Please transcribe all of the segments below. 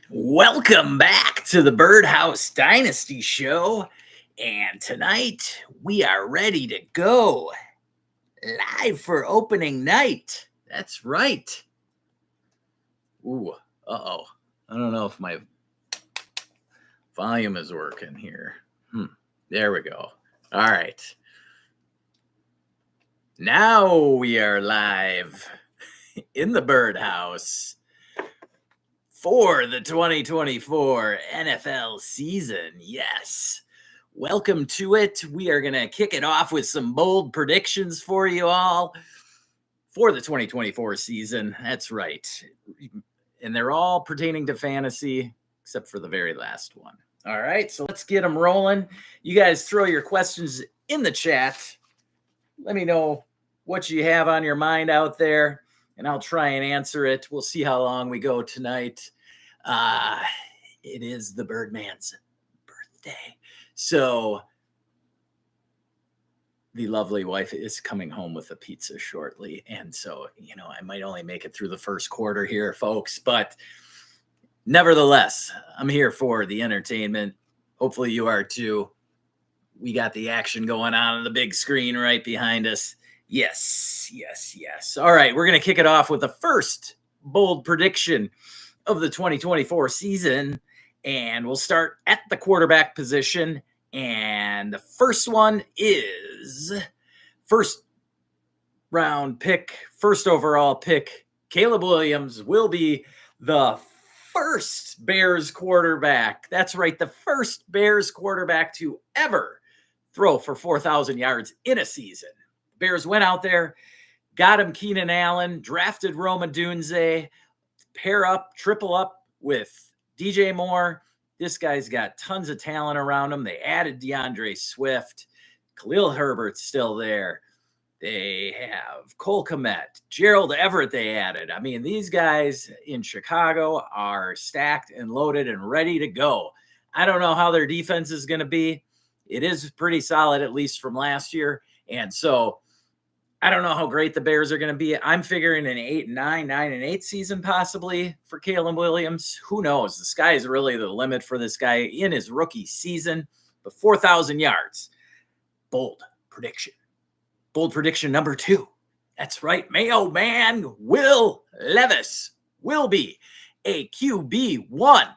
Welcome back to the Birdhouse Dynasty show. And tonight we are ready to go live for opening night. That's right. Ooh, uh-oh. I don't know if my volume is working here. There we go. All right. Now we are live in the Birdhouse for the 2024 NFL season. Yes. Welcome to it. We are going to kick it off with some bold predictions for you all for the 2024 season. That's right. And they're all pertaining to fantasy, except for the very last one. All right, so let's get them rolling. You guys throw your questions in the chat. Let me know what you have on your mind out there, and I'll try and answer it. We'll see how long we go tonight. It is the Birdman's birthday. So the lovely wife is coming home with a pizza shortly. And so, I might only make it through the first quarter here, folks. But nevertheless, I'm here for the entertainment. Hopefully you are too. We got the action going on the big screen right behind us. Yes. All right, we're going to kick it off with the first bold prediction of the 2024 season. And we'll start at the quarterback position. And the first one is first overall pick. Caleb Williams will be the first Bears quarterback. That's right, the first Bears quarterback to ever throw for 4,000 yards in a season. Bears went out there, got him Keenan Allen, drafted Rome Odunze, triple up with DJ Moore. This guy's got tons of talent around him. They added DeAndre Swift. Khalil Herbert's still there. They have Cole Kmet, Gerald Everett they added. I mean, these guys in Chicago are stacked and loaded and ready to go. I don't know how their defense is going to be. It is pretty solid, at least from last year. And so I don't know how great the Bears are going to be. I'm figuring an 8-9, 9-8 season possibly for Caleb Williams. Who knows? The sky is really the limit for this guy in his rookie season. But 4,000 yards. Bold prediction. Bold prediction number 2. That's right. Mayo man Will Levis will be a QB1.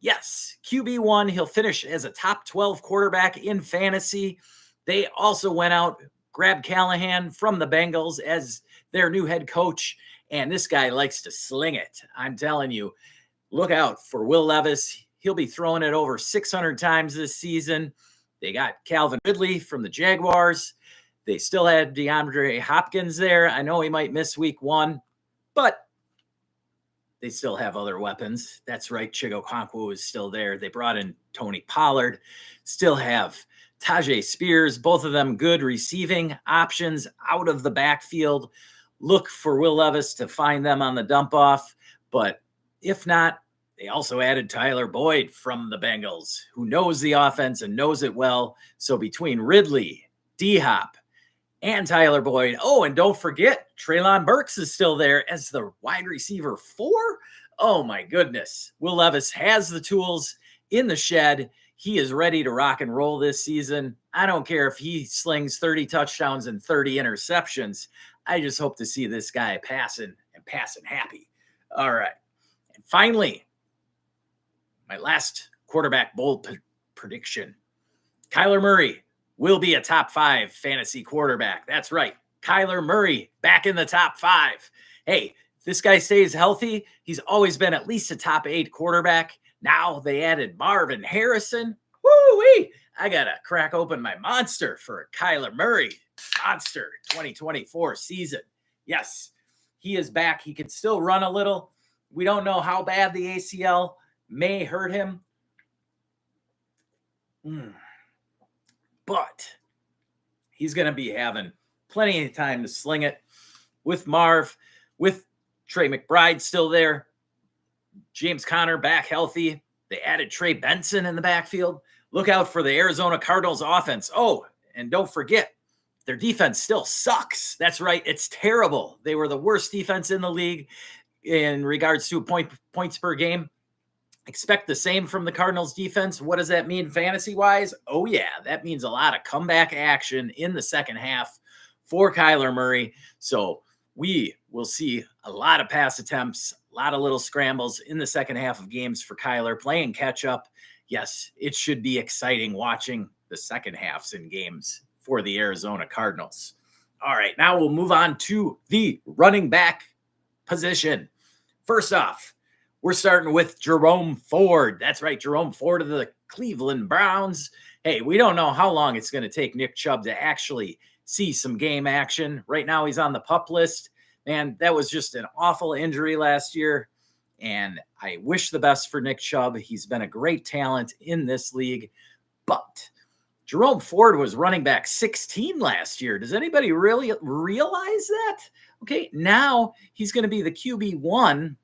Yes, QB1. He'll finish as a top 12 quarterback in fantasy. They also went out, grabbed Callahan from the Bengals as their new head coach, and this guy likes to sling it. I'm telling you, look out for Will Levis. He'll be throwing it over 600 times this season. They got Calvin Ridley from the Jaguars. They still had DeAndre Hopkins there. I know he might miss week 1, but they still have other weapons. That's right. Chigo Okonkwo is still there. They brought in Tony Pollard. Still have Tajay Spears, both of them good receiving options out of the backfield. Look for Will Levis to find them on the dump off. But if not, they also added Tyler Boyd from the Bengals, who knows the offense and knows it well. So between Ridley, D-Hop, and Tyler Boyd. Oh, and don't forget, Treylon Burks is still there as the wide receiver 4. Oh, my goodness. Will Levis has the tools in the shed. He is ready to rock and roll this season. I don't care if he slings 30 touchdowns and 30 interceptions. I just hope to see this guy passing happy. All right. And finally, my last quarterback bold prediction. Kyler Murray will be a top 5 fantasy quarterback. That's right. Kyler Murray back in the top 5. Hey, if this guy stays healthy, he's always been at least a top 8 quarterback. Now they added Marvin Harrison. Woo-wee! I got to crack open my monster for Kyler Murray. Monster 2024 season. Yes, he is back. He can still run a little. We don't know how bad the ACL may hurt him. But he's going to be having plenty of time to sling it with Marv, with Trey McBride still there. James Conner back healthy. They added Trey Benson in the backfield. Look out for the Arizona Cardinals offense. Oh, and don't forget, their defense still sucks. That's right. It's terrible. They were the worst defense in the league in regards to points per game. Expect the same from the Cardinals defense. What does that mean fantasy-wise? Oh, yeah, that means a lot of comeback action in the second half for Kyler Murray. So we will see a lot of pass attempts, a lot of little scrambles in the second half of games for Kyler, playing catch-up. Yes, it should be exciting watching the second halves in games for the Arizona Cardinals. All right, now we'll move on to the running back position. First off, we're starting with Jerome Ford. That's right, Jerome Ford of the Cleveland Browns. Hey, we don't know how long it's going to take Nick Chubb to actually see some game action. Right now, he's on the PUP list. Man, that was just an awful injury last year. And I wish the best for Nick Chubb. He's been a great talent in this league. But Jerome Ford was running back 16 last year. Does anybody really realize that? Okay, now he's going to be the QB1.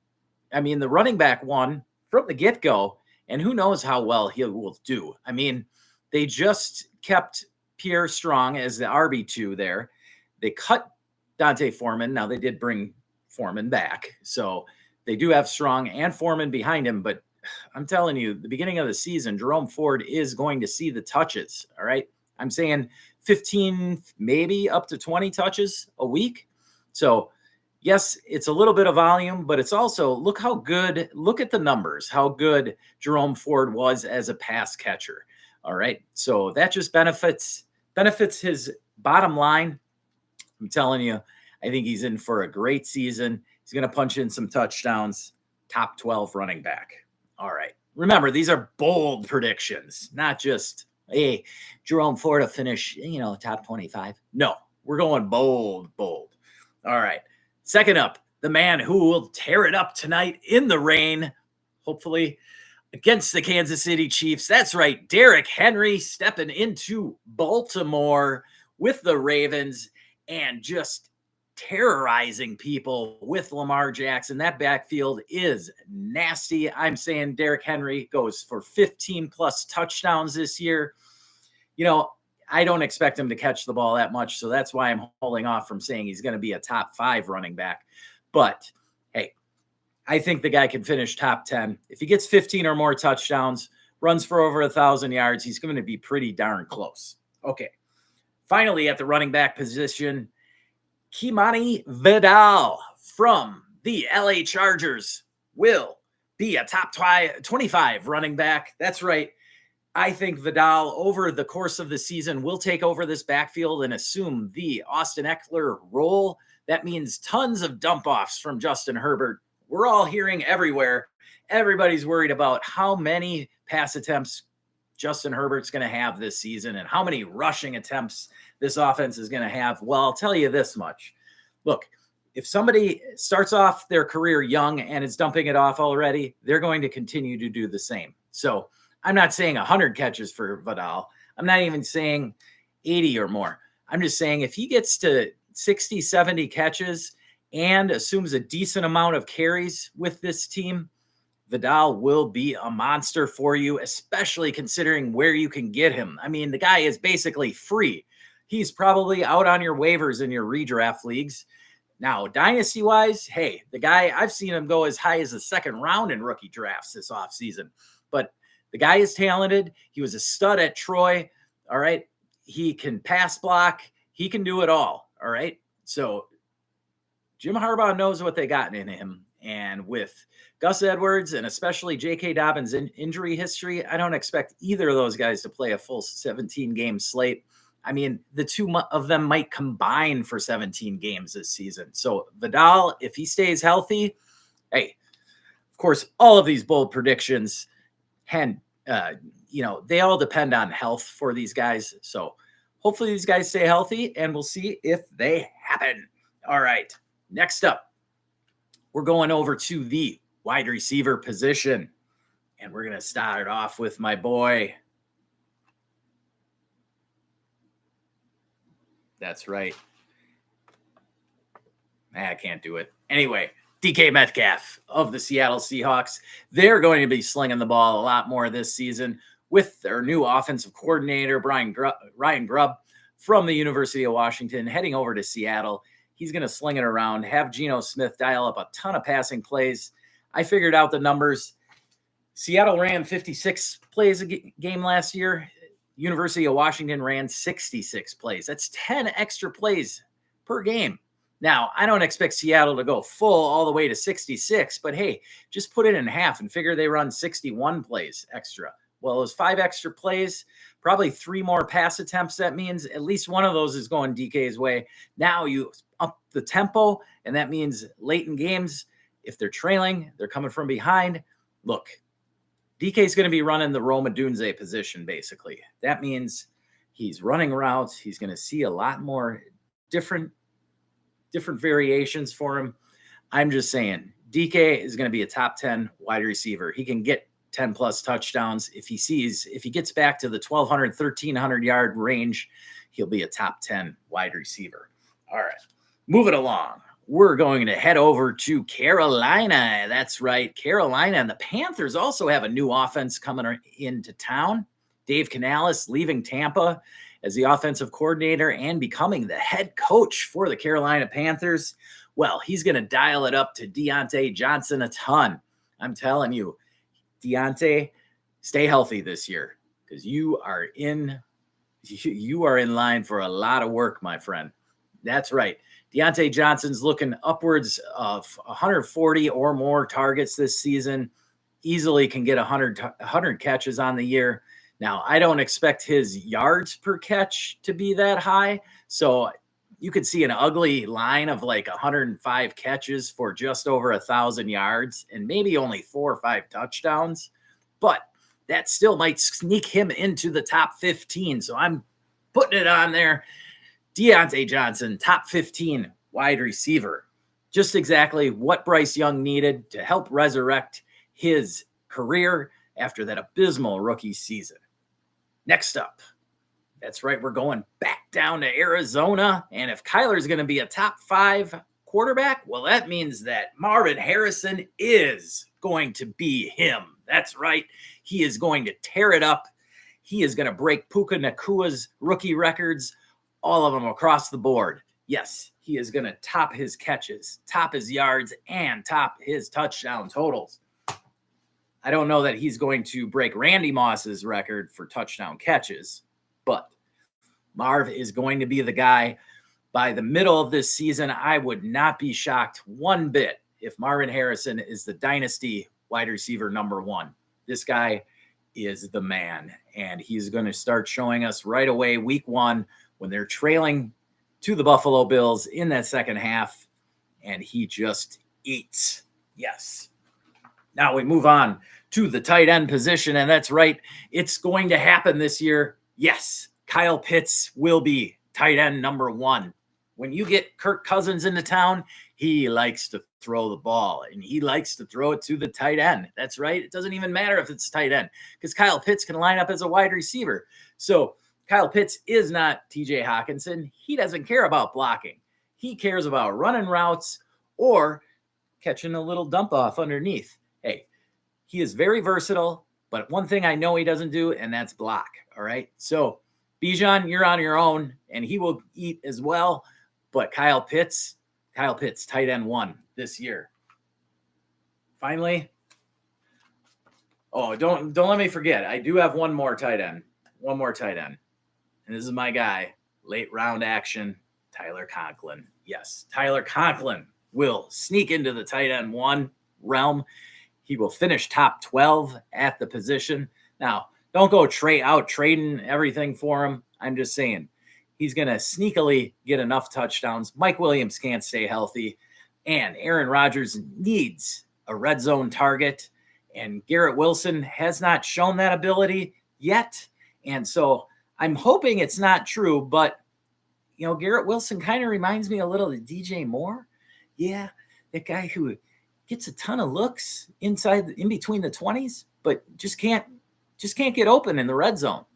I mean, the running back one from the get-go, and who knows how well he will do. I mean, they just kept Pierre Strong as the RB2 there. They cut Dante Foreman. Now, they did bring Foreman back, so they do have Strong and Foreman behind him, but I'm telling you, the beginning of the season, Jerome Ford is going to see the touches, all right? I'm saying 15, maybe up to 20 touches a week. So, yes, it's a little bit of volume, but it's also, look at the numbers, how good Jerome Ford was as a pass catcher. All right. So that just benefits his bottom line. I'm telling you, I think he's in for a great season. He's going to punch in some touchdowns, top 12 running back. All right. Remember, these are bold predictions, not just, hey, Jerome Ford to finish, top 25. No, we're going bold. All right. Second up, the man who will tear it up tonight in the rain, hopefully, against the Kansas City Chiefs. That's right, Derrick Henry stepping into Baltimore with the Ravens and just terrorizing people with Lamar Jackson. That backfield is nasty. I'm saying Derrick Henry goes for 15-plus touchdowns this year. I don't expect him to catch the ball that much, so that's why I'm holding off from saying he's going to be a top 5 running back. But, hey, I think the guy can finish top 10. If he gets 15 or more touchdowns, runs for over 1,000 yards, he's going to be pretty darn close. Okay. Finally, at the running back position, Kimani Vidal from the LA Chargers will be a top 25 running back. That's right. I think Vidal, over the course of the season, will take over this backfield and assume the Austin Eckler role. That means tons of dump-offs from Justin Herbert. We're all hearing everywhere. Everybody's worried about how many pass attempts Justin Herbert's going to have this season and how many rushing attempts this offense is going to have. Well, I'll tell you this much. Look, if somebody starts off their career young and is dumping it off already, they're going to continue to do the same. So I'm not saying 100 catches for Vidal. I'm not even saying 80 or more. I'm just saying if he gets to 60, 70 catches and assumes a decent amount of carries with this team, Vidal will be a monster for you, especially considering where you can get him. I mean, the guy is basically free. He's probably out on your waivers in your redraft leagues. Now, dynasty-wise, hey, the guy, I've seen him go as high as the second round in rookie drafts this offseason. But the guy is talented. He was a stud at Troy. All right. He can pass block. He can do it all. All right. So Jim Harbaugh knows what they got in him. And with Gus Edwards and especially J.K. Dobbins' injury history, I don't expect either of those guys to play a full 17-game slate. I mean, the two of them might combine for 17 games this season. So Vidal, if he stays healthy, hey, of course, all of these bold predictions, and they all depend on health for these guys. So hopefully these guys stay healthy, and we'll see if they happen. All right, next up, we're going over to the wide receiver position, and we're going to start off with my boy. That's right. I can't do it. Anyway, DK Metcalf of the Seattle Seahawks. They're going to be slinging the ball a lot more this season with their new offensive coordinator, Ryan Grubb from the University of Washington, heading over to Seattle. He's going to sling it around, have Geno Smith dial up a ton of passing plays. I figured out the numbers. Seattle ran 56 plays a game last year. University of Washington ran 66 plays. That's 10 extra plays per game. Now, I don't expect Seattle to go full all the way to 66, but hey, just put it in half and figure they run 61 plays extra. Well, those 5 extra plays, probably 3 more pass attempts. That means at least one of those is going DK's way. Now you up the tempo, and that means late in games, if they're trailing, they're coming from behind. Look, DK is going to be running the Rome Odunze position, basically. That means he's running routes. He's going to see a lot more different variations for him. I'm just saying, DK is going to be a top 10 wide receiver. He can get 10 plus touchdowns. If he gets back to the 1,200, 1,300 yard range, he'll be a top 10 wide receiver. All right, moving along. We're going to head over to Carolina. That's right, Carolina. And the Panthers also have a new offense coming into town. Dave Canales leaving Tampa as the offensive coordinator and becoming the head coach for the Carolina Panthers. Well, he's going to dial it up to Deontay Johnson a ton. I'm telling you, Deontay, stay healthy this year because you are in line for a lot of work, my friend. That's right. Deontay Johnson's looking upwards of 140 or more targets this season. Easily can get 100 catches on the year. Now, I don't expect his yards per catch to be that high. So you could see an ugly line of like 105 catches for just over 1,000 yards and maybe only 4 or 5 touchdowns. But that still might sneak him into the top 15. So I'm putting it on there. Deontay Johnson, top 15 wide receiver. Just exactly what Bryce Young needed to help resurrect his career after that abysmal rookie season. Next up, that's right, we're going back down to Arizona. And if Kyler's going to be a top 5 quarterback, well, that means that Marvin Harrison is going to be him. That's right. He is going to tear it up. He is going to break Puka Nakua's rookie records, all of them across the board. Yes, he is going to top his catches, top his yards, and top his touchdown totals. I don't know that he's going to break Randy Moss's record for touchdown catches, but Marv is going to be the guy. By the middle of this season, I would not be shocked one bit if Marvin Harrison is the dynasty wide receiver number 1. This guy is the man, and he's going to start showing us right away week 1 when they're trailing to the Buffalo Bills in that second half, and he just eats. Yes. Now we move on to the tight end position, and that's right. It's going to happen this year. Yes, Kyle Pitts will be tight end number 1. When you get Kirk Cousins into town, he likes to throw the ball, and he likes to throw it to the tight end. That's right. It doesn't even matter if it's tight end because Kyle Pitts can line up as a wide receiver. So Kyle Pitts is not TJ Hawkinson. He doesn't care about blocking. He cares about running routes or catching a little dump off underneath. Hey, he is very versatile, but one thing I know he doesn't do, and that's block. All right. So Bijan, you're on your own, and he will eat as well. But Kyle Pitts, tight end 1 this year. Finally, don't let me forget. I do have one more tight end. And this is my guy, late round action, Tyler Conklin. Yes, Tyler Conklin will sneak into the tight end 1 realm. He will finish top 12 at the position. Now, don't go trading everything for him. I'm just saying he's going to sneakily get enough touchdowns. Mike Williams can't stay healthy, and Aaron Rodgers needs a red zone target, and Garrett Wilson has not shown that ability yet. And so I'm hoping it's not true, but, Garrett Wilson kind of reminds me a little of DJ Moore. Yeah, that guy who gets a ton of looks in between the 20s, but just can't get open in the red zone.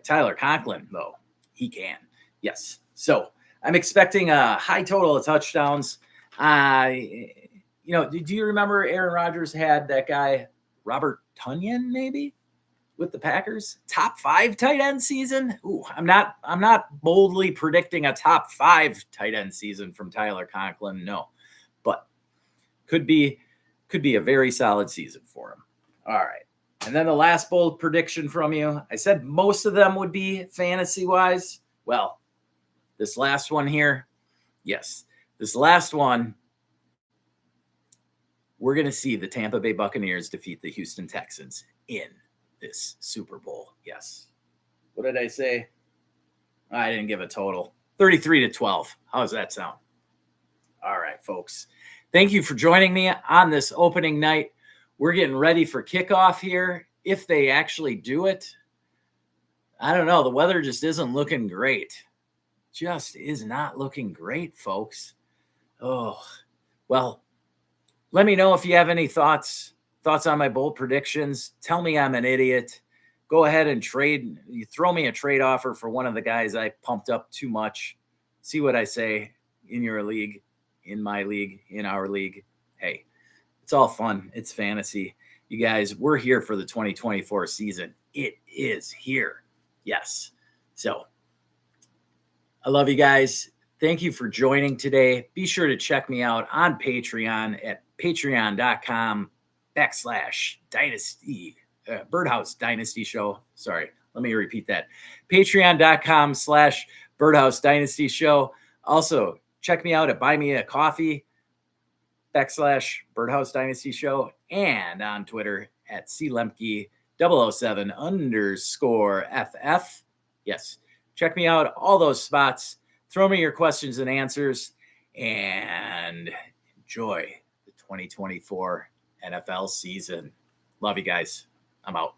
Tyler Conklin, though, he can. Yes. So I'm expecting a high total of touchdowns. Do you remember Aaron Rodgers had that guy, Robert Tonyan, maybe, with the Packers? Top 5 tight end season? Ooh, I'm not boldly predicting a top 5 tight end season from Tyler Conklin, no. But could be a very solid season for him. All right. And then the last bold prediction from you. I said most of them would be fantasy-wise. Well, this last one here, yes, this last one, we're going to see the Tampa Bay Buccaneers defeat the Houston Texans in this Super Bowl. Yes. What did I say? I didn't give a total. 33-12. How does that sound? All right, folks. Thank you for joining me on this opening night. We're getting ready for kickoff here. If they actually do it, I don't know. The weather just isn't looking great. Just is not looking great, folks. Oh, well, let me know if you have any thoughts on my bold predictions. Tell me I'm an idiot. Go ahead and trade. You throw me a trade offer for one of the guys I pumped up too much. See what I say in your league, in my league, in our league. Hey, it's all fun. It's fantasy. You guys, we're here for the 2024 season. It is here. Yes. So I love you guys. Thank you for joining today. Be sure to check me out on Patreon at patreon.com/dynasty, Birdhouse Dynasty Show. Sorry, let me repeat that. Patreon.com/Birdhouse Dynasty Show. Also, check me out at Buy Me a Coffee /Birdhouse Dynasty Show and on Twitter at clemke007_FF. Yes, check me out, all those spots. Throw me your questions and answers and enjoy the 2024 NFL season. Love you guys. I'm out.